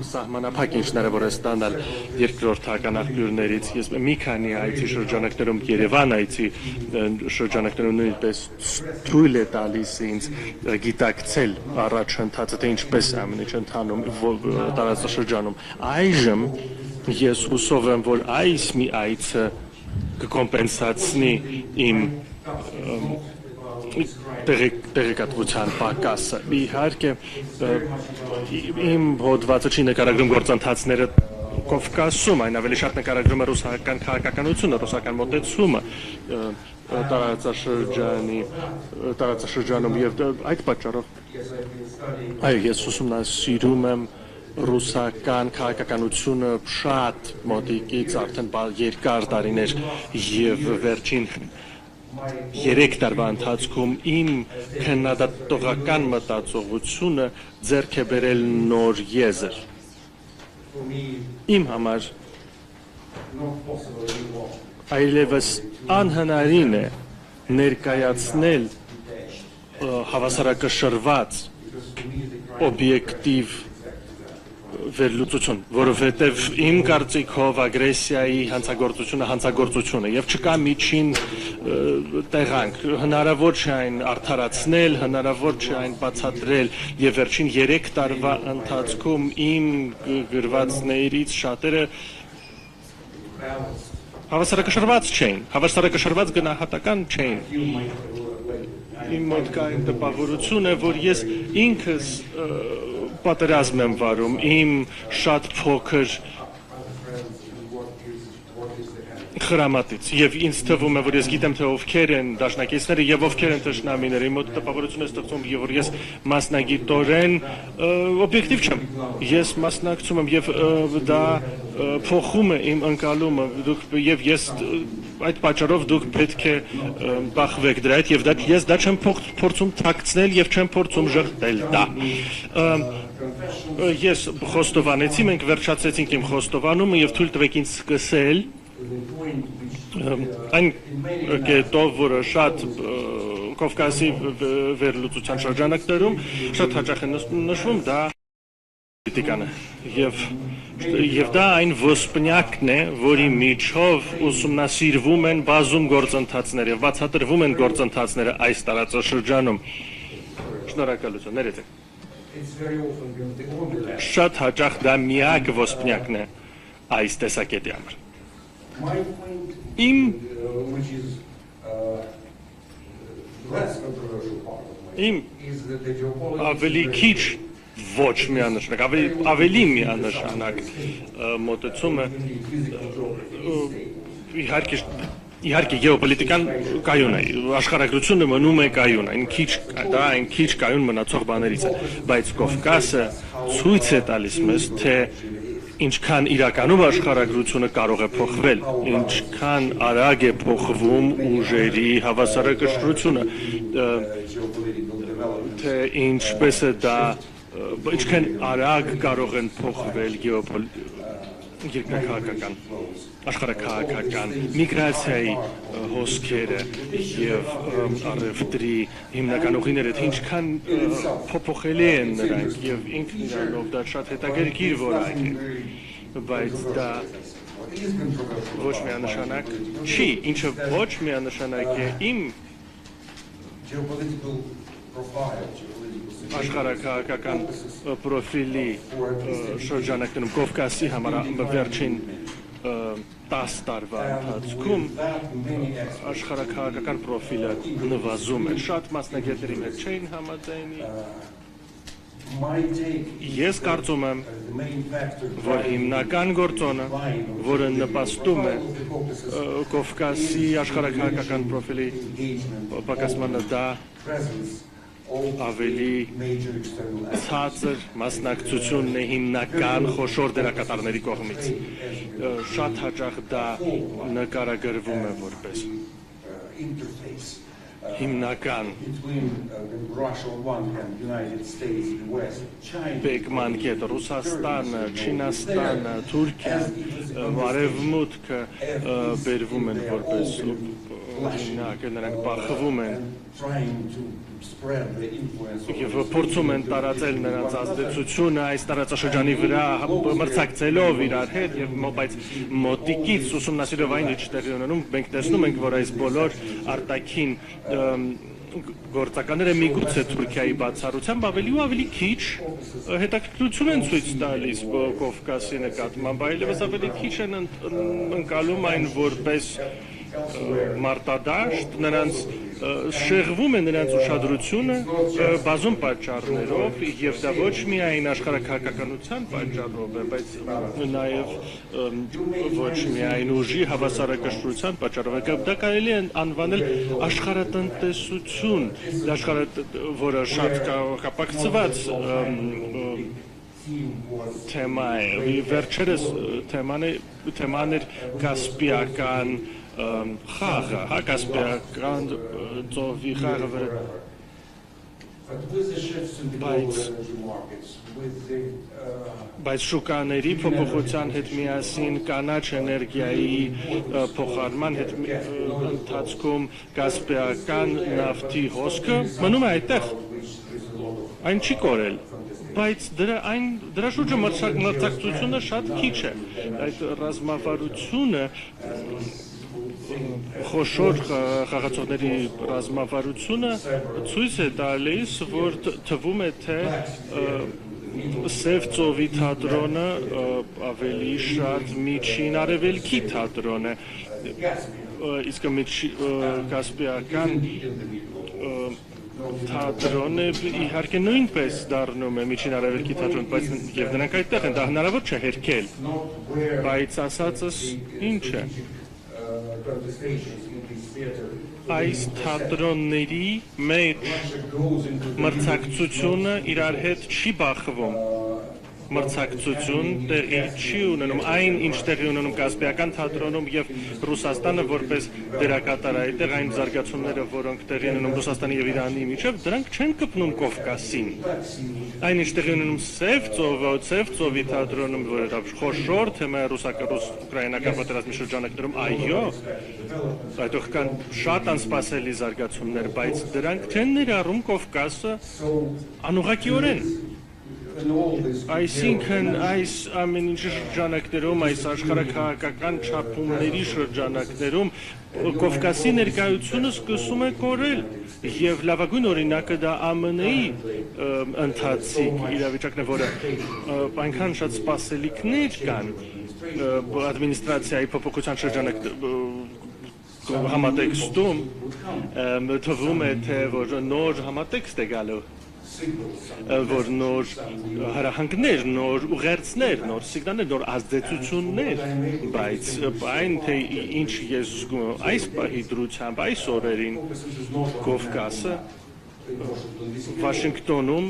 սահմանափակ ինչները որ է ստանալ երկրորդ ականախբյուրներից ես մի քանի այցի շրջանակներում Երևան այցի շրջանակներում նույնպես թույլ է տալիս ինձ գիտակցել առաջընթացը թե ինչպես է ամեն ինչ ընթանում տարածաշրջանում այժմ ես հուսով եմ որ այս մի այցը կկոմպենսացնի իմ տեղեկատվության պակասը իհարկե իմ հոդվածը չի նկարագրում գործընթացները Կովկասում այն ավելի շատ նկարագրում է ռուսական քաղաքականությունը ռուսական մոտեցումը տարածաշրջանում եւ այդ պատճառով այո ես ուսումնասիրում եմ ռուսական քաղաքականությունը շատ մոտիկից արդեն երկար տարիներ եւ վերջին 3 տարվա ընթացքում իմ քննադատողական մտածողությունը ձեռք է բերել նոր եզր իմ համար այլևս անհնարին է ներկայացնել հավասարակշռված օբյեկտիվ վերլուծություն, որովհետև իմ կարծիքով ագրեսիայի հանցագործությունը եւ չկա միջին տեղանք հնարավոր չէ այն արդարացնել, հնարավոր չէ այն բացատրել եւ վերջին 3 տարվա ընթացքում իմ գրվածներից շատերը հավասարակշռված չէին, հավասարակշռված գնահատական չէին իմ մոտ կա այն տպավորություն է, որ ես ինքս պատերազմ եմ վարում, իմ շատ փոքր խրամատից եւ ինձ թվում է որ ես գիտեմ թե ովքեր են դաշնակիցները եւ ովքեր են թշնամիները իմ մոտ տպավորություն է ստեղծում եւ որ ես մասնագիտորեն օբյեկտիվ չեմ ես մասնակցում եմ եւ դա փոխում է իմ ընկալումը դուք եւ ես այդ պատճառով դուք պետք է բախվեք դրա հետ եւ ես դա չեմ փորձում թաքցնել եւ չեմ փորձում ժխտել դա ես խոստովանեցի մենք վերջացրեցինք իմ խոստովանումը եւ թույլ տվեք ինձ սկսել այն կետով, որը շատ Կովկասի վերլուծության շրջանակներում շատ հաճախ է նշվում, դա պոլիտիկան է եւ դա այն ոսպնյակն է, որի միջով ուսումնասիրվում են բազում գործընթացներ եւ բացատրվում են գործընթացները այս տարածաշրջանում շնորհակալություն ներեցեք շատ հաճախ դա միակ ոսպնյակն է այս տեսակետի համար Իմ ավելի քիչ ոչ միանշանակ, ավելի միանշանակ մոտեցումը իհարկե գեոպոլիտիկան կայուն է, աշխարհագրությունը մնում է կայուն, այն քիչ կայուն մնացող բաներից է, բայց Կովկասը ցույց է տալիս մեզ, թե ինչքան իրականում աշխարհագրությունը կարող է փոխվել, ինչքան արագ է փոխվում ուժերի հավասարակշռությունը, թե ինչպես է դա, ինչքան արագ կարող են փոխվել երկրաքաղաքական, աշխարհաքաղաքական, միգրացիայի հոսքերը եւ առևտրի հիմնական ուղիները, թե ինչքան փոփոխելի են նրանք եւ ինքն իրանով դա շատ հետաքրքիր որակ է, բայց դա ոչ միանշանակ չի, ինչը ոչ միանշանակ է իմ աշխարհաքաղաքական պրոֆիլի շրջանակներում Կովկասի համար վերջին 10 տարվա ընթացքում աշխարհաքաղաքական պրոֆիլը նվազում է շատ մասնագետների հետ չէին համաձայնի ես կարծում եմ որ հիմնական գործոնը որը նպաստում է Կովկասի աշխարհաքաղաքական պրոֆիլի պակասմանը դա ավելի ցածր մասնակցությունն է հիմնական խոշոր դերակատարների կողմից շատ հաճախ դա նկարագրվում է որպես հիմնական բեկման կետը Ռուսաստանը, Չինաստանը, Թուրքիան, Արևմուտքը բերվում են որպես Օրինակ, նրանք բախվում են եւ փորձում են տարածել նրանց ազդեցությունը այս տարածաշրջանի վրա մրցակցելով իրար հետ եւ բայց մոտիկից ուսումնասիրելով այն ինչ տեղի ունենում մենք տեսնում ենք որ այս բոլոր արտաքին գործականները միգուցե Թուրքիայի բացառությամբ ավելի ու ավելի քիչ հետաքրքրություն են ցույց տալիս Կովկասի նկատմամբ, այլևս ավելի քիչ են ընկալում այն որպես մարտադաշտ, նրանց շեղվում է նրանց ուշադրությունը բազում պատճառներով եւ դա ոչ միայն աշխարհակահաղականության պատճառով է, բայց նաեւ ոչ միայն ուժի հավասարակշռության պատճառով է, դա կարելի է անվանել աշխարհատնտեսություն, որը շատ կապակցված թեմա է, վերջերս թեման էր կասպիական խաղը, կասպիական ծովի խաղը բայց շուկաների փոփոխության հետ միասին կանաչ էներգիայի փոխարման հետ ընթացքում կասպիական նավթի հոսքը մնում է այդտեղ, այն չի կորել բայց դրա շուրջը մրցակցությունը շատ քիչ է, այդ ռազմավարությունը խոշոր խաղացողների ռազմավարությունը ցույց է տալիս, որ թվում է թե Սև ծովի թատրոնը ավելի շատ միջին արևելքի թատրոն է, իսկ կասպիական թատրոնը իհարկե նույնպես դառնում է միջին արևելքի թատրոն, բայց եւ նրանք այդտեղ են, դա հնարավոր չէ հերքել, բայց ասածս ինչ է։ Այս թատրոնների մեջ մրցակցությունը իրար հետ չի բախվում, մրցակցություն տեղի չի ունենում, այն ինչ տեղի ունենում Կասպիական թատրոնում եւ Ռուսաստանը որպես դերակատար այդտեղ այն զարգացումները, որոնք տեղի ունենում Ռուսաստանի եւ Իրանի միջեւ, դրանք չեն կպնում Կովկասին։ Այն ինչ տեղի ունենում Սև ծովի թատրոնում, որը դա խոշոր թեմա է ռուս-ուկրաինական պատերազմի շրջանակներում, այո, այդտեղ կան շատ անսպասելի զարգացումներ, բայց դրանք չեն ներառում Կովկասը անուղղակիորեն։ Այսինքն այս ամեն ինչի շրջանակներում, այս աշխարհակահաղական չափումների շրջանակներում Կովկասի ներկայությունը սկսում է կորել եւ լավագույն օրինակը դա ԱՄՆ-ի ընթացիկ իրավիճակն է, որը այնքան շատ սպասելիքներ կան ադմինիստրացիայի փոփոխության շրջանակ համատեքստում թվում է թե որ նոր համատեքստ է գալու որ նոր հրահանգներ, նոր ուղերձներ, նոր սիգնալներ, նոր ազդեցություններ, բայց այն թե ինչ ես զգում այս պահի դրությամբ, այս օրերին Կովկասը Վաշինգտոնում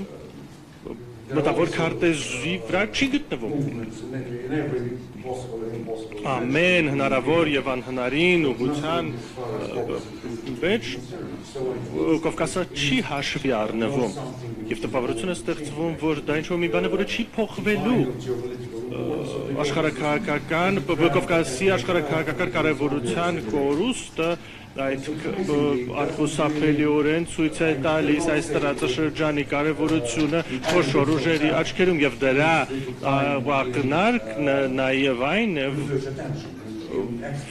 մտավոր քարտեզի վրա չի գտնվում։ Ամեն հնարավոր եւ անհնարին ուղղության մեջ Կովկասը չի հաշվի առնվում եւ տպավորություն է ստեղծվում, որ դա ինչ-որ մի բան է, որը չի փոխվելու աշխարհակահաղական Կովկասի աշխարհակահաղական կարևորության կորուստը այդ անխուսափելիորեն ցույց է տալիս այս տարածաշրջանի կարևորությունը խոշոր ուժերի աչքերում եւ դրա ակնարկն նաեւ այն է,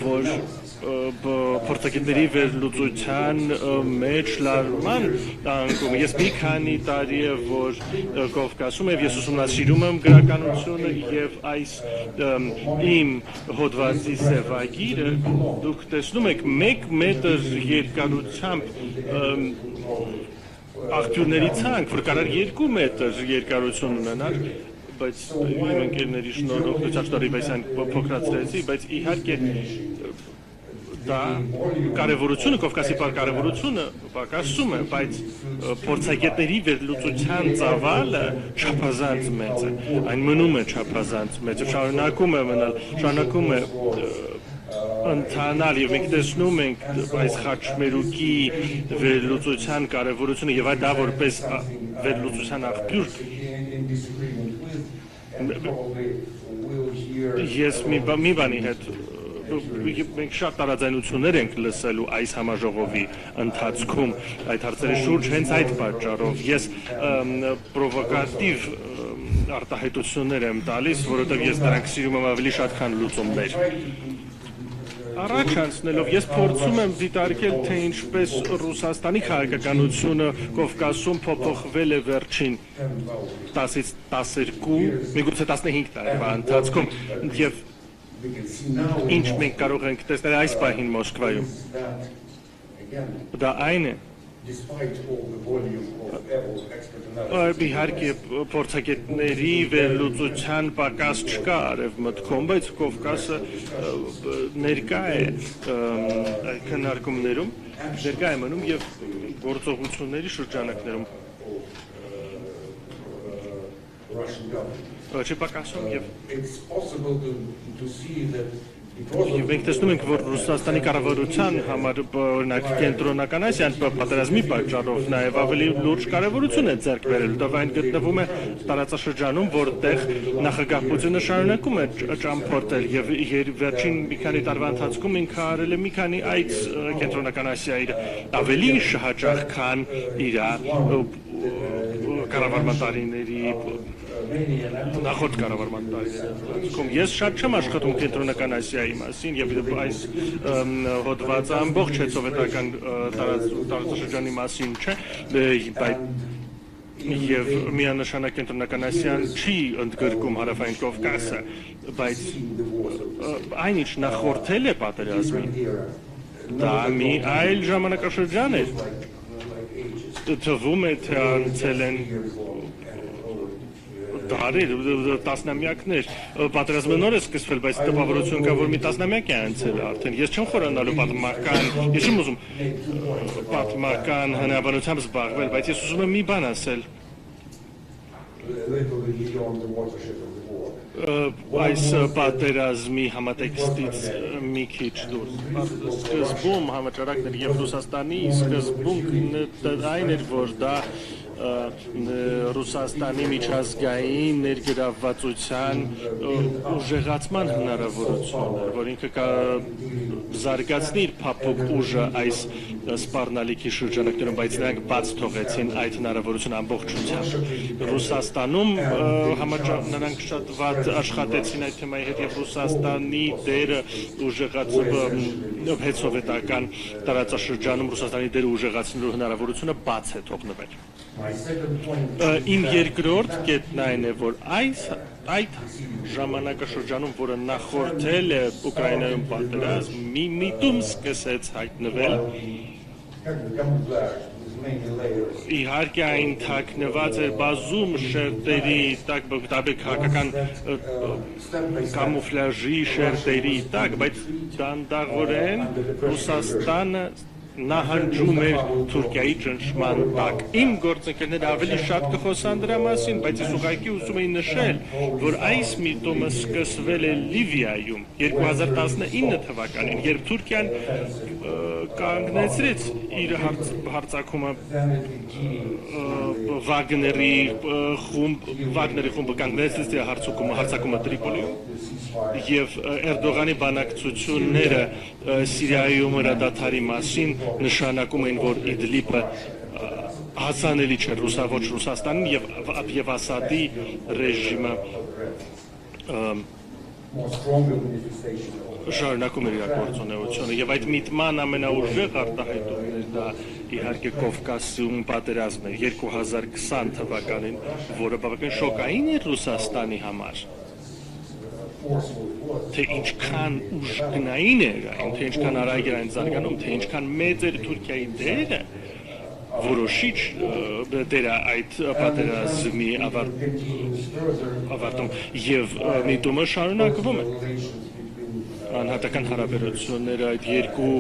որ փորձագետների վերլուծության մեջ լարման անկում։ Ես մի քանի տարի է, որ Կովկասում եւ ես ուսումնասիրում եմ գրականությունը եւ այս իմ հոդվածի սևագիրը դուք տեսնում եք 1 մետր երկարությամբ աղբյուրների ցանկ, որ կարող 2 մետր երկարություն ունենար, բայց իմ ընկերների շնորհիվ այս փոքրացրեցի, բայց իհարկե դա կարևորությունը, Կովկասի կարևորությունը պակասում է, բայց փորձագետների վերլուծության ծավալը չափազանց մեծ է, այն մնում է չափազանց մեծ, շարունակում է մնալ, շարունակում է ընթանալ եւ մենք տեսնում ենք այս խաչմերուկի վերլուծության կարևորությունը եւ դա որպես վերլուծության աղբյուր ես մի բանի հետ մենք շատ տարաձայնություններ ենք լսելու այս համաժողովի ընթացքում այդ հարցերի շուրջ հենց այդ պատճառով ես պրովոկատիվ արտահայտություններ եմ տալիս, որովհետև ես դրանք սիրում եմ ավելի շատ քան լուծումներ։ Առաջ անցնելով ես փորձում եմ դիտարկել, թե ինչպես Ռուսաստանի քաղաքականությունը Կովկասում փոփոխվել է վերջին 10-ից 12, միգուցե 15 տարվա ընթացքում եւ ինչ մենք կարող ենք տեսնել այս պահին Մոսկվայում։ Դա այն է, իհարկե փորձագետների վերլուծության պակաս չկա արևմտքում, բայց Կովկասը ներկա է քննարկումներում, ներկա է մնում եւ գործողությունների շրջանակներում չի պակասում եւ մենք տեսնում ենք, որ Ռուսաստանի կառավարության համար օրինակ կենտրոնական Ասիան պատերազմի պատճառով նաև ավելի լուրջ կարևորություն է ձեռք բերել, դա այն գտնվում է տարածաշրջանում, որտեղ նախագահ Պուտինը շարունակում է ճամփորդել եւ վերջին մի քանի տարվա ընթացքում ինքը արել է մի քանի այց կենտրոնական Ասիայի ավելի շահաճախ, քան իր կառավարման տարիների նախորդ կառավարման տարիներում ես շատ չեմ աշխատում կենտրոնական Ասիայի մասին եւ այս հոդվածը ամբողջ սովետական տարածաշրջանի մասին չէ, եւ միանշանակ կենտրոնական Ասիան չի ընդգրկում հարավային Կովկասը, բայց այնինչ նախորդել է պատերազմին, դա մի այլ ժամանակաշրջան է, թվում է թե անցել են դարեր, տասնամյակներ, պատերազմը նոր է սկսվել, բայց տպավորություն կա, որ մի տասնամյակ է անցել արդեն։ Ես չեմ խորանալու ես չեմ ուզում պատմական հնարավորությամբ զբաղվել, բայց ես ուզում եմ մի բան ասել։ Այս պատերազմի համատեքստից մի քիչ դուրս։ Սկզբում համաճարակներ եւ Ռուսաստանի սկզբունքն այն էր, որ դա Ռուսաստանի միջազգային ներգրավվածության ուժեղացման հնարավորություն է, որ ինքը զարգացնի իր փափուկ ուժը այս սպառնալիքի շրջանակներում, բայց նրանք բաց թողեցին այդ հնարավորությունը ամբողջությամբ։ Ռուսաստանում նրանք շատ վատ աշխատեցին այդ թեմայի հետ եւ Ռուսաստանի դերը ուժեղացումը հետսովետական տարածաշրջանում Ռուսաստանի դերը ուժեղացնելու հնարավորությունը բաց է թողնվել։ Իմ երկրորդ կետն այն է, որ այդ ժամանակաշրջանում, որը նախորդել է Ուկրաինայում պատերազմ, մի միտում սկսեց հայտնվել, իհարկե այն թաքնված էր բազում շերտերի տակ, քաղաքական կամուֆլաժի շերտերի տակ, բայց դանդաղորեն Ռուսաստանը նահանջում էր Թուրքիայի ճնշման տակ։ Իմ գործընկերները ավելի շատ կխոսան դրա մասին, բայց ես ուղղակի ուզում էի նշել, որ այս միտումը սկսվել է Լիվիայում 2019 թվականին, երբ Թուրքիան կանգնեցրեց իր հարձակումը Վագների խումբը կանգնեցրեց իր հարձակումը Տրիպոլիում եւ Էրդողանի բանակցությունները Սիրիայում հրադադարի մասին նշանակում էին, որ Իդլիբը հասանելի չէ ոչ Ռուսաստանին եւ Ասադի ռեժիմը շարունակում էր իր գործունեությունը եւ այդ միտման ամենաուժեղ արտահայտումն էր դա իհարկե Կովկասում պատերազմն էր 2020 թվականին, որը բավական շոկային էր Ռուսաստանի համար։ Թե ինչքան ուժգնային էր այն, թե ինչքան արագ էր այն զարգանում, թե ինչքան մեծ էր Թուրքիայի դերը, որոշիչ դեր այդ պատերազմի ավարտում եւ միտումը շարունակվում է։ Անհատական հարաբերությունները այդ երկու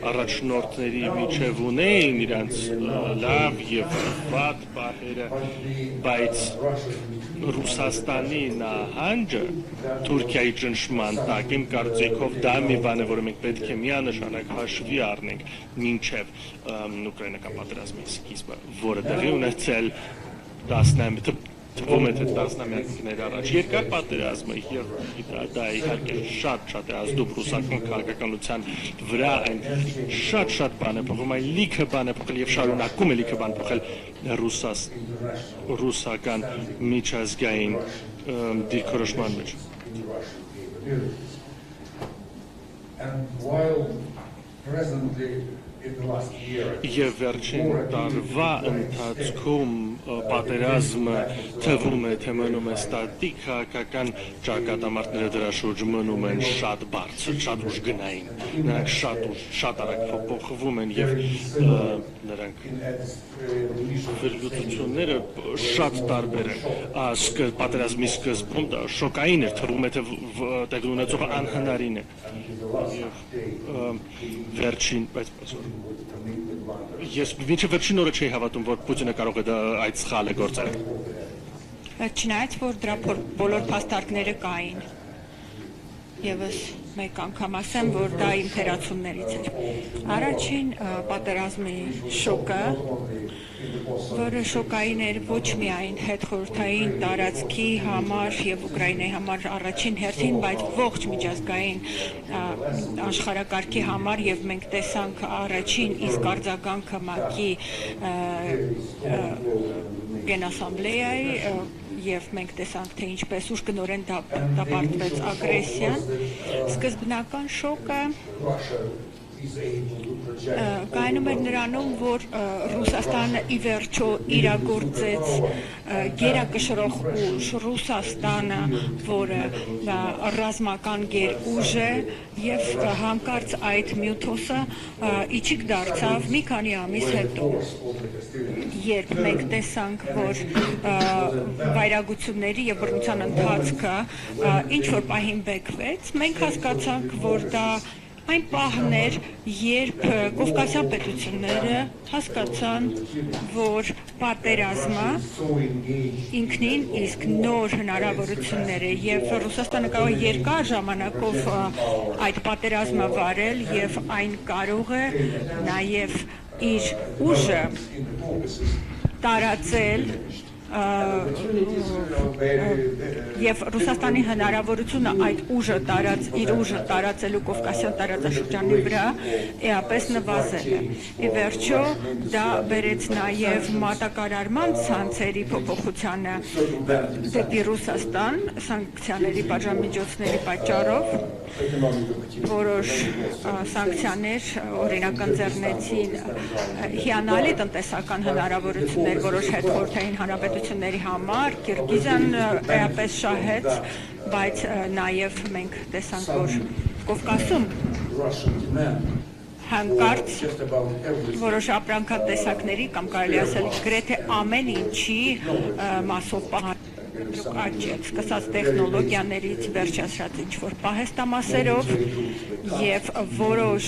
առաջնորդների միջև ունեին իրանց լավ եւ վատ պահերը, բայց Ռուսաստանի նահանջը Թուրքիայի ճնշման տակ իմ կարծիքով դա մի բան է, որը մենք պետք է միանշանակ հաշվի առնենք մինչև ուկրաինական պատերազմի սկիզբը, որը տեղի ունեցել թվում է թե տասնամյակներ առաջ երկար պատերազմը եւ դա իհարկե շատ է ազդում ռուսական քաղաքականության վրա այն շատ բան է փոխում այն լիքը բան է փոխել եւ շարունակում է լիքը բան փոխել ռուսական միջազգային դիրքորոշման մեջ Եվ վերջին տարվա ընթացքում պատերազմը թվում է թե մնում է ստատիկ քաղաքական ճակատամարտները դրա շուրջ մնում են շատ բարձր, շատ ուժգնային նրանք շատ արագ փոխվում են եւ նրանք վերլուծությունները շատ տարբեր են պատերազմի սկզբում դա շոկային էր թվում է թե տեղի ունեցողը անհնարին է եւ վերջին բայց Ես մինչև վերջին օրը չի հավատում, որ Պուտինը կարող է այդ սխալը գործել։ Չնայած որ դրա բոլոր փաստարկները կային։ Եվս մեկ անգամ ասեմ, որ դա իմ թերացումներից էր։ Առաջին պատերազմի շոկը, որը շոկային էր ոչ միայն հետխորհրդային տարածքի համար եւ Ուկրաինայի համար առաջին հերթին, բայց ողջ միջազգային աշխարհակարգի համար եւ մենք տեսանք առաջին իսկ արձագանքը ՄԱԿ-ի գենասամբլեայի եւ մենք տեսանք թե ինչպես ուժգնորեն դապարտվեց ագրեսիան սկզբնական շոկը կայանում էր նրանում, որ Ռուսաստանը ի վերջո իրագործեց գերակշռող ուժ, Ռուսաստանը, որը ռազմական գերուժ է եւ հանկարծ այդ մյութոսը իջիկ դարձավ մի քանի ամիս հետո։ Երբ մենք տեսանք, որ վայրագությունների եւ բռնության ընթացքը ինչ որ պահին բեկվեց, մենք հասկացանք, որ դա Այն պահն էր, երբ կովկասյան պետությունները հասկացան, որ պատերազմը ինքնին իսկ նոր հնարավորություններ է եւ Ռուսաստանը կարող է երկար ժամանակով այդ պատերազմը վարել եւ այն կարող է նաեւ իր ուժը տարածել Եվ Ռուսաստանի հնարավորությունը այդ իր ուժը տարածելու Կովկասյան տարածաշրջանի վրա էապես նվազել է։ Ի վերջո դա բերեց նաև մատակարարման ցանցերի փոփոխությանը դեպի Ռուսաստան սանկցիաների պատժամիջոցների պատճառով որոշ սանկցիաներ օրինակ ընձեռնեցին հիանալի տնտեսական հնարավորություններ որոշ հետխորհրդային հանրապետությունների համար Կիրգիզիան էապես շահեց, բայց նաև մենք տեսանք, որ Կովկասում հանկարծ որոշ ապրանքատեսակների կամ կարելի ասել գրեթե ամեն ինչի մասով աճեց, սկսած տեխնոլոգիաներից վերջացրած ինչ-որ պահեստամասերով և որոշ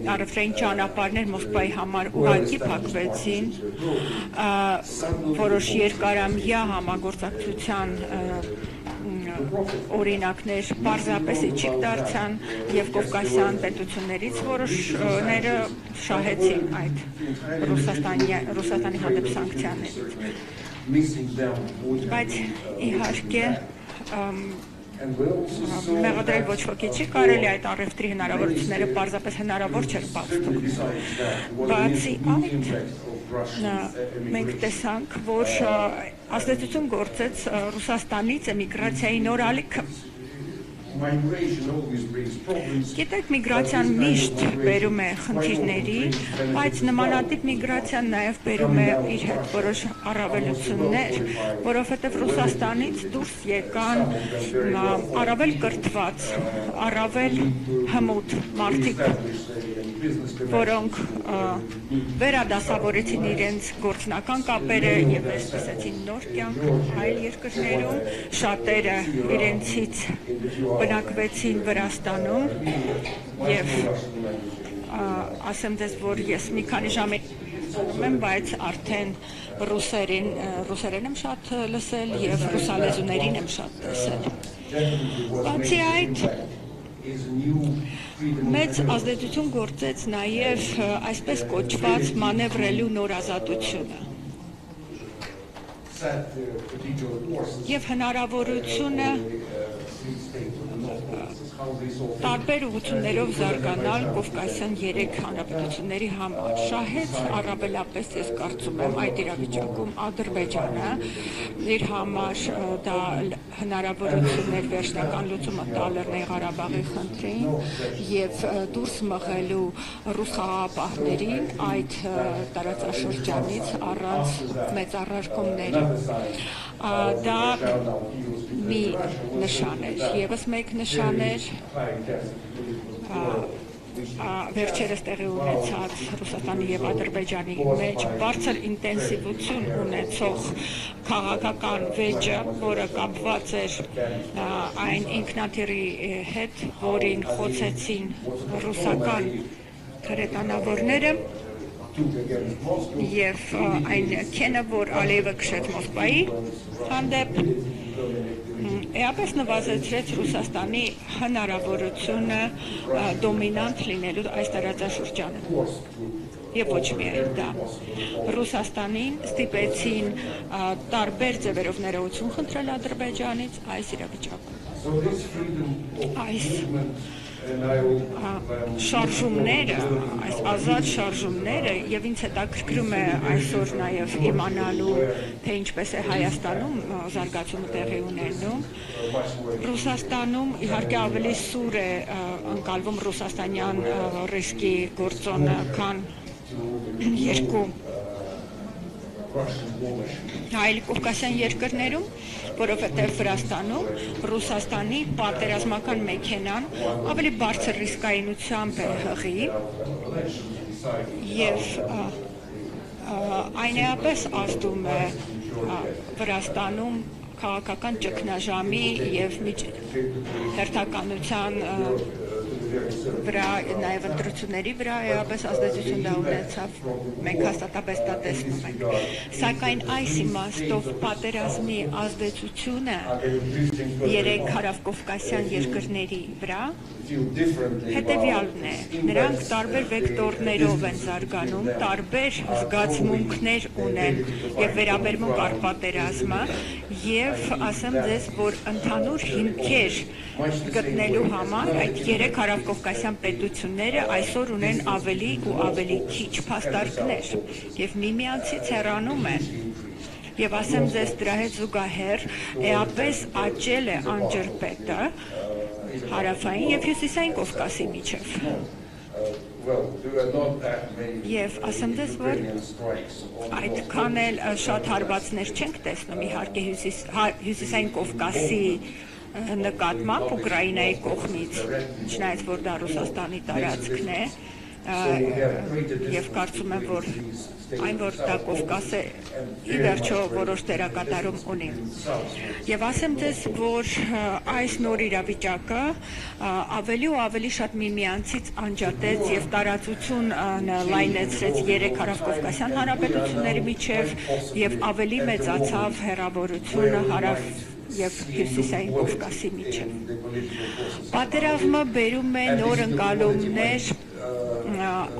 առևտրային ճանապարհներ Մոսկվայի համար ուղղակի փակվեցին, որոշ երկարամյա համագործակցության օրինակներ պարզապես իջիկ դարձան և կովկասյան պետություններից որոշները շահեցին այդ Ռուսաստանի հանդեպ սանկցիաներից։ Բայց իհարկե մեղադրել ոչ ոքի չի կարելի այդ առևտրի հնարավորությունները պարզապես հնարավոր չէր բաց թողնել։ Բացի այդ մենք տեսանք, որ ազդեցություն գործեց Ռուսաստանից էմիգրացիայի նոր ալիքը։ Գիտեք, միգրացիան միշտ բերում է խնդիրների, բայց նմանատիպ միգրացիան նաև բերում է իր հետ որոշ առավելություններ, որովհետև Ռուսաստանից դուրս եկան առավել կրթված, առավել հմուտ մարդիկ, որոնք վերադասավորեցին իրենց գործնական կապերը և վերսկսեցին նոր կյանք այլ երկրներում, շատերը իրենցից բնակվեցին Վրաստանում և ասեմ ձեզ, որ ես մի քանի ժամի եմ, բայց արդեն ռուսերեն եմ շատ լսել և ռուսալեզուներին եմ շատ լսել։ Բացի այդ, մեծ ազդեցություն գործեց նաև այսպես կոչված մանևրելու նոր ազատությունը։ Եվ հնարավորությունը տարբեր ուղղություններով զարգանալ Կովկասյան 3 հանրապետությունների համար։ Շահեց առավելապես ես կարծում եմ այդ իրավիճակում Ադրբեջանը իր համար դա հնարավորություններ վերջնական լուծումը տալ Լեռնային Ղարաբաղի խնդրին եւ դուրս մղելու ռուս խաղաղապահներին այդ տարածաշրջանից առանց մեծ առարկումների։ Դա մի նշան էր, եւս մեկ նշան էր վերջերս տեղի ունեցած Ռուսաստանի եւ Ադրբեջանի մեջ բարձր ինտենսիվություն ունեցող քաղաքական վեճը, որը կապված էր այն ինքնաթիռի հետ, որին խոցեցին ռուսական հրետանավորները եւ այն քենը, որ Ալիևը քշեց Մոսկվայի հանդեպ, էապես նվազեցրեց Ռուսաստանի հնարավորությունը դոմինանտ լինելու այս տարածաշրջանում։ Եվ ոչ միայն դա։ Ռուսաստանին ստիպեցին տարբեր ձևերով ներողություն խնդրել Ադրբեջանից այս իրավիճակում։ Այս շարժումները, այս ազատ շարժումները եւ ինձ հետաքրքրում է այսօր նաեւ իմանալու, թե ինչպես է Հայաստանում զարգացումը տեղի ունենում։ Ռուսաստանում իհարկե ավելի սուր է ընկալվում ռուսաստանյան ռիսկի գործոնը, քան երկու այլ կովկասյան երկրներում, որովհետև Վրաստանում Ռուսաստանի պատերազմական մեքենան ավելի բարձր ռիսկայնությամբ է հղի եւ այն էապես ազդում է Վրաստանում քաղաքական ճգնաժամի եւ հերթականության վրա, նաև ընտրությունների վրա էապես ազդեցություն դա ունեցավ, մենք հաստատապես դա տեսնում ենք, սակայն այս իմաստով պատերազմի ազդեցությունը 3 հարավկովկասյան երկրների վրա հետևյալն է, նրանք տարբեր վեկտորներով են զարգանում, տարբեր զգացմունքներ ունեն եւ վերաբերմունք առ պատերազմը եւ ասեմ ձեզ, որ ընդհանուր հիմքեր գտնելու համար այդ 3 հարավկովկասյան պետությունները այսօր ունեն ավելի ու ավելի քիչ փաստարկներ եւ միմյանցից հեռանում են եւ ասեմ ձեզ դրա հետ զուգահեռ էապես աճել է անջրպետը հարավային եւ հյուսիսային Կովկասի միջև եւ ասեմ ձեզ, որ այդքան էլ շատ հարվածներ չենք տեսնում իհարկե հյուսիսային Կովկասի նկատմամբ Ուկրաինայի կողմից, չնայած որ դա Ռուսաստանի տարածքն է եւ կարծում եմ, որ այն որ դա Կովկաս է ի վերջո որոշ դերակատարում ունի։ Եվ ասեմ ձեզ, որ այս նոր իրավիճակը ավելի ու ավելի շատ միմյանցից անջատեց եւ տարածություն լայնեցրեց 3 հարավկովկասյան հանրապետությունների միջև եւ ավելի մեծացավ հեռավորությունը հարավ եւ հյուսիսային Կովկասի միջև։ Պատերազմը բերում է նոր ընկալումներ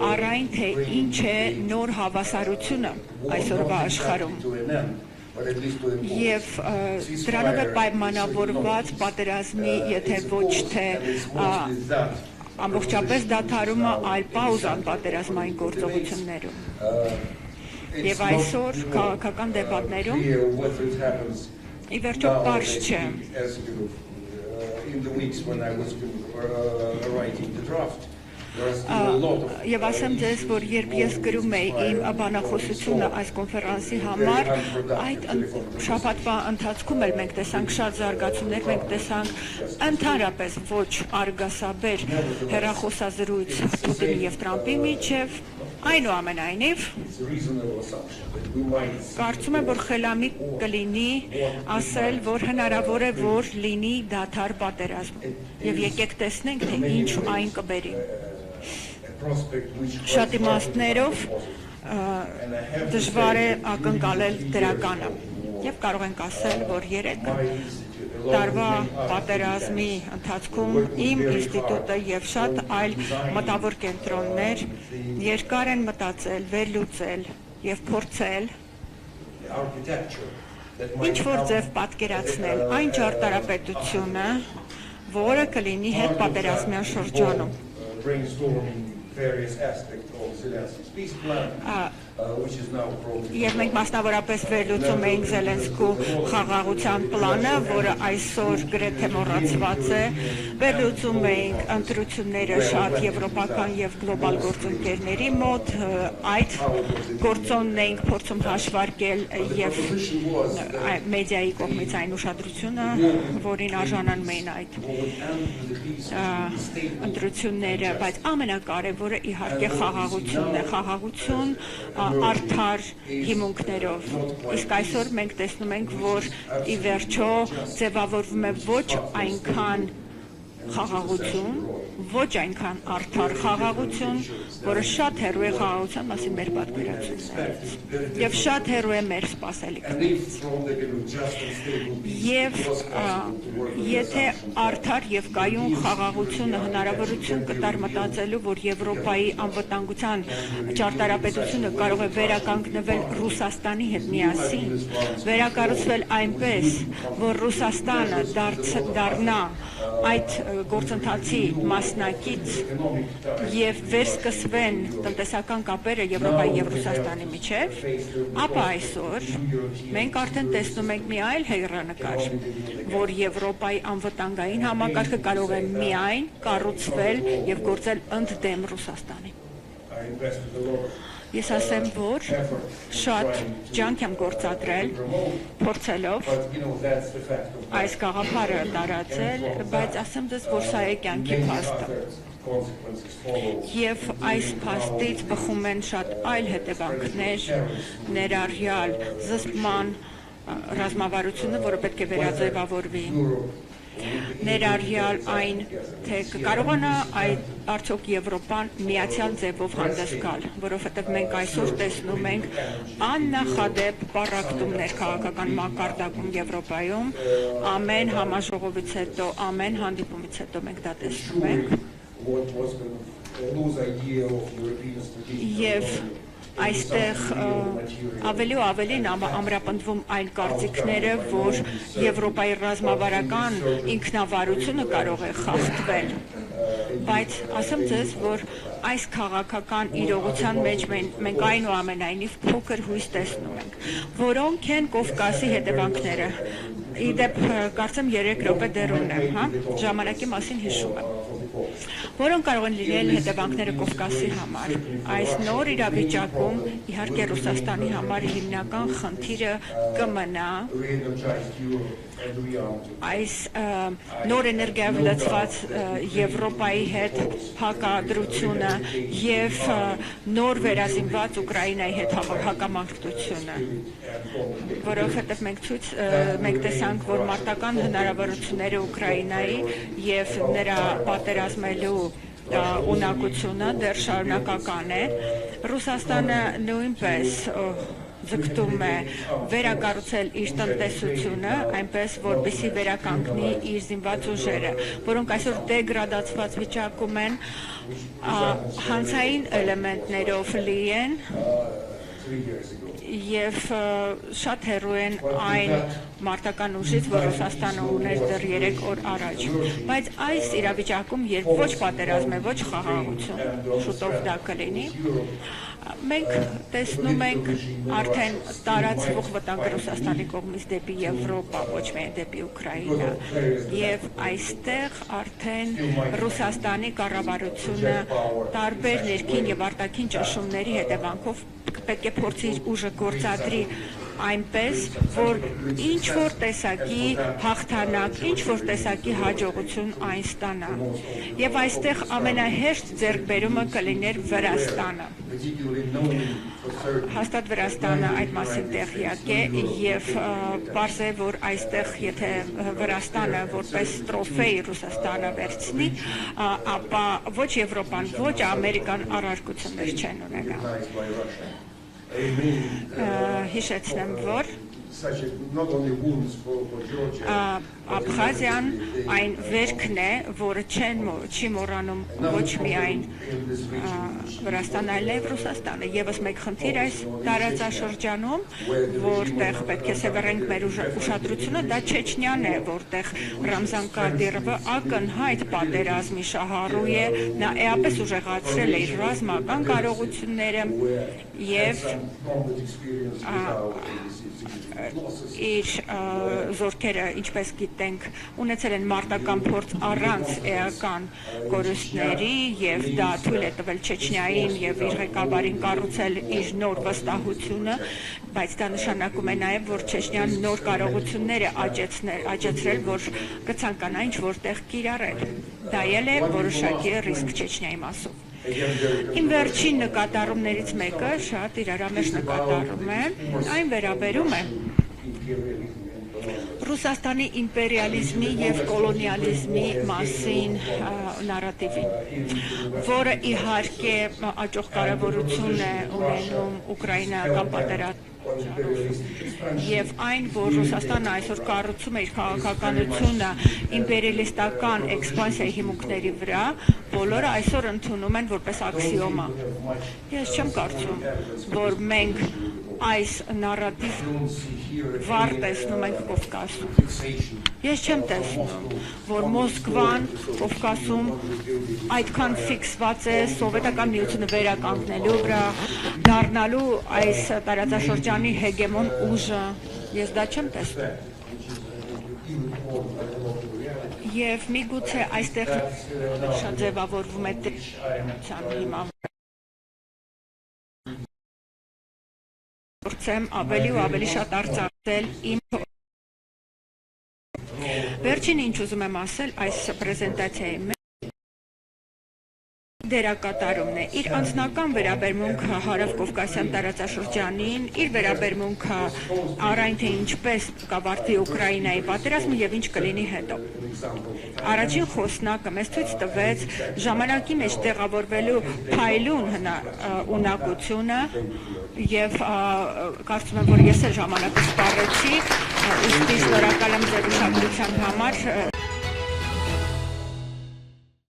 առայն թե ինչ է նոր հավասարությունը այսօրվա աշխարհում եւ դրանով է պայմանավորված պատերազմի, եթե ոչ թե ամբողջապես դադարումը, այլ պաուզան պատերազմային գործողություններում։ Եվ այսօր քաղաքական դեպատներում ի վերջո պարզ չէ Եվ ասեմ ձեզ, որ երբ ես գրում էի իմ բանախոսությունը այս կոնֆերանսի համար, այդ շաբաթվա ընթացքում էլ մենք տեսանք շատ զարգացումներ, մենք տեսանք ընդհանրապես ոչ արգասաբեր հեռախոսազրույց Պուտինի եւ Տրամփի միջև, այնուամենայնիվ կարծում եմ, որ խելամիտ կլինի ասել, որ հնարավոր է, որ լինի դադար պատերազմ եւ եկեք տեսնենք, թե ինչ այն կբերի։ Շատ իմաստներով դժվար է ակնկալել դրականը եւ կարող ենք ասել, որ 3 տարվա պատերազմի ընթացքում իմ ինստիտուտը եւ շատ այլ մտավոր կենտրոններ երկար են մտածել, վերլուծել եւ փորձել ինչ որ ձև պատկերացնել այն ճարտարապետությունը, որը կլինի հետ պատերազմյան շրջանում։ Եվ մենք մասնավորապես վերլուծում էինք Զելենսկու խաղաղության պլանը, որը այսօր գրեթե մոռացված է, վերլուծում էինք ընտրությունները շատ եվրոպական եւ գլոբալ գործընկերների մոտ, այդ գործոնն էինք փորձում հաշվարկել եւ մեդիայի կողմից այն ուշադրությունը, որին արժանանում էին այդ ընտրությունները, բայց ամենակարևորը իհարկե խաղաղությունն է, խաղաղություն արդար հիմունքներով։ Իսկ այսօր մենք տեսնում ենք, որ ի վերջո ձևավորվում է ոչ այնքան խաղաղություն, ոչ այնքան արդար խաղաղություն, որը շատ հեռու է խաղաղության մասին մեր պատկերացումներից եւ շատ հեռու է մեր սպասելիքներից։ Եվ եթե արդար եւ կայուն խաղաղությունը հնարավորություն կտար մտածելու, որ Եվրոպայի անվտանգության ճարտարապետությունը կարող է վերականգնվել Ռուսաստանի հետ միասին, վերակառուցվել այնպես, որ Ռուսաստանը դառնա այդ գործընթացի մասնակից եւ վերսկսվեն տնտեսական կապերը Եվրոպայի եւ Ռուսաստանի միջեւ, ապա այսօր մենք արդեն տեսնում ենք մի այլ հեռանկար, որ Եվրոպայի անվտանգային համակարգը կարող է միայն կառուցվել եւ գործել ընդդեմ Ռուսաստանի։ Ես ասեմ, որ շատ ջանք եմ գործադրել, փորձելով այս գաղափարը տարածել, բայց ասեմ ձեզ, որ սա է կյանքի փաստը։ Եվ այս փաստից բխում են շատ այլ հետևանքներ, ներառյալ զսպման ռազմավարությունը, որը պետք է վերաձևավորվի, ներառյալ այն, թե կարողանա արդյոք Եվրոպան միացյալ ձևով հանդես գալ, որովհետև մենք այսօր տեսնում ենք աննախադեպ պառակտումներ քաղաքական մակարդակում Եվրոպայում, ամեն համաժողովից հետո, ամեն հանդիպումից հետո մենք դա տեսնում ենք։ Եվ այստեղ ավելի ու ավելին ամրապնդվում այն կարծիքները, որ Եվրոպայի ռազմավարական ինքնավարությունը կարող է խախտվել, բայց ասեմ ձեզ, որ այս քաղաքական իրողության մեջ մենք այնուամենայնիվ փոքր հույս տեսնում ենք, որոնք են Կովկասի հետևանքները։ Իդեպ կարծեմ 3 րոպե դեռ ունեմ, ժամանակի մասին հիշում եմ։ Որոնք կարող են լինել հետևանքները Կովկասի համար։ Այս նոր իրավիճակում իհարկե Ռուսաստանի համար հիմնական խնդիրը կմնա այս նոր էներգիայով լցված Եվրոպայի հետ հակադրությունը եւ նոր վերազինված Ուկրաինայի հետ հակամարտությունը, որովհետեւ մենք տեսանք, որ մարտական հնարավորությունները Ուկրաինայի եւ նրա պատերազմելու ունակությունը դեռ շարունակական է։ Ռուսաստանը նույնպես ձգտում է վերակառուցել իր տնտեսությունը, այնպես որպեսզի վերականգնի իր զինված ուժերը, որոնք այսօր դեգրադացված վիճակում են, հանցային էլեմենտներով լի են եւ շատ հեռու են այն մարտական ուժից, որ Ռուսաստանը ուներ դեռ 3 օր առաջ։ Բայց այս իրավիճակում, երբ ոչ պատերազմ է, ոչ խաղաղություն, շուտով դա կլինի, մենք տեսնում ենք արդեն տարածվող վտանգը Ռուսաստանի կողմից դեպի Եվրոպա, ոչ միայն դեպի Ուկրաինա, եւ այստեղ արդեն Ռուսաստանի կառավարությունը տարբեր ներքին եւ արտաքին ճնշումների հետևանքով պետք է փորձի իր ուժը գործադրի այնպես, որ ինչ-որ տեսակի հաղթանակ, ինչ-որ տեսակի հաջողություն այն ստանա։ Եվ այստեղ ամենահեշտ ձեռքբերումը կլիներ Վրաստանը։ Հաստատ Վրաստանը այդ մասին տեղյակ է եւ պարզ է, որ այստեղ եթե Վրաստանը որպես տրոֆեյ Ռուսաստանը վերցնի, ապա ոչ Եվրոպան, ոչ Ամերիկան առարկություններ չեն ունենա։ Հիշեցնեմ, որ such a, not only wounds for Georgia. Աբխազիան այն վերքն է, որը չի մոռանում ոչ միայն Վրաստանը, այլև Ռուսաստանը։ Եվս մեկ խնդիր այս տարածաշրջանում, որտեղ պետք է սևեռենք մեր ուշադրությունը, դա Չեչնյան է, որտեղ Ռամզան Կադիրովը ակնհայտ պատերազմի շահառու է, նա էապես ուժեղացրել է իր ռազմական կարողությունները եւ իր զորքերը, ինչպես գիտենք, ունեցել են մարտական փորձ առանց էական կորուստների եւ դա թույլ է տվել Չեչնիային եւ իր ղեկավարին կառուցել իր նոր վստահությունը, բայց դա նշանակում է նաեւ, որ Չեչնիան նոր կարողություններ է աճեցրել, որ կցանկանա ինչ որտեղ կիրառել։ Դա էլ է որոշակի ռիսկ Չեչնիայի մասով։ Իմ վերջին նկատառումներից մեկը շատ իրարամերժ նկատառում է, այն վերաբերում է Ռուսաստանի իմպերիալիզմի եւ կոլոնիալիզմի մասին նարատիվին, որը իհարկե աճող կարևորություն է ունենում ուկրաինական պատերազմում եւ այն, որ Ռուսաստանը այսօր կառուցում է իր քաղաքականությունը իմպերիալիստական էքսպանսիայի հիմունքների վրա, բոլորը այսօր ընդունում են որպես աքսիոմա։ Ես չեմ կարծում, որ մենք այս նարատիվ վառ տեսնում ենք Կովկասում։ Ես չեմ տեսնում, որ Մոսկվան Կովկասում այդքան ֆիքսված է սովետական միությունը վերականգնելու վրա, դառնալու այս տարածաշրջանի հեգեմոն ուժը։ Ես դա չեմ տեսնում։ Եվ միգուցե այստեղ շատ ձևավորվում է դեպության հիման։ Փորձեմ ավելի ու ավելի շատ արծարծել իմ վերջին ինչ ուզում եմ ասել այս պրեզենտացիայի մեջ դերակատարումն է իր անձնական վերաբերմունքը հարավկովկասյան տարածաշրջանին, իր վերաբերմունքը առայն թե ինչպես կավարտվի Ուկրաինայի պատերազմը եւ ինչ կլինի հետո։ Առաջին խոսնակը մեզ ցույց տվեց ժամանակի մեջ տեղավորվելու փայլուն ունակությունը եւ կարծում եմ, որ ես էլ ժամանակը սպառեցի, ուստի շնորհակալ եմ ձեր ուշադրության համար։